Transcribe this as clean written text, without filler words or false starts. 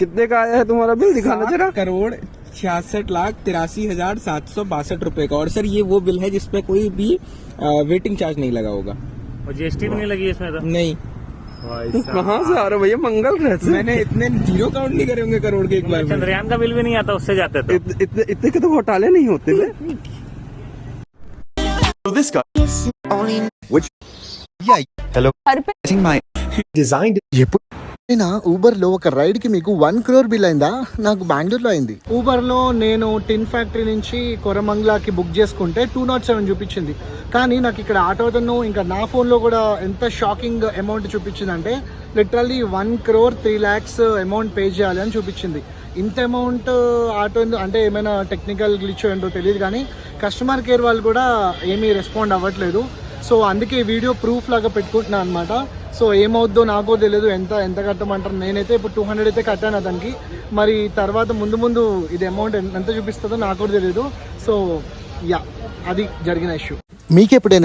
कितने का आया है तुम्हारा बिल, दिखाना जरा। 7,66,83,762 रुपए का। और सर ये वो बिल है जिसपे कोई भी वेटिंग चार्ज नहीं लगा होगा और जीएसटी भी नहीं लगी इसमें तो? नहीं। कहाँ से आ रहे हो भैया, मंगल ग्रह से? मैंने इतने जीरो काउंट नहीं करे होंगे करोड़ के एक बार में। चंद्रयान का बिल भी नहीं आता उससे जाते तो। इतने के तो घोटाले नहीं होते थे। This guy which hello my designed నా ఊబర్ లో ఒక రైడ్ కి మీకు 1 crore బిల్ అయిందా? నాకు బెంగళూరులో అయింది. ఊబర్ లో నేను టిన్ ఫ్యాక్టరీ నుంచి కొరమంగళకి బుక్ చేసుకుంటే 207 చూపించింది. కానీ నాకు ఇక్కడ ఆటోతోను ఇంకా నా ఫోన్ లో కూడా ఎంత షాకింగ్ అమౌంట్ చూపించింది అంటే literally 1 crore 3 lakhs amount pay చేయాలి అని చూపించింది. ఇంత అమౌంట్ ఆటో అంటే ఏమైనా టెక్నికల్ గ్లిచ్ ఏంటో తెలియదు, కానీ కస్టమర్ కేర్ వాళ్ళు కూడా ఏమీ రెస్పాండ్ అవ్వట్లేదు. సో అందుకే వీడియో ప్రూఫ్ లాగా పెట్టుకుంటున్నాను అనమాట. సో ఏమవుద్దో నాకో తెలియదు, ఎంత కట్టమంటారు. నేనైతే ఇప్పుడు 200 అయితే కట్టాను అతనికి. మరి తర్వాత ముందు ఇది అమౌంట్ ఎంత చూపిస్తుందో నాకు కూడా తెలియదు. సో యా, అది జరిగిన ఇష్యూ. మీకు ఎప్పుడైనా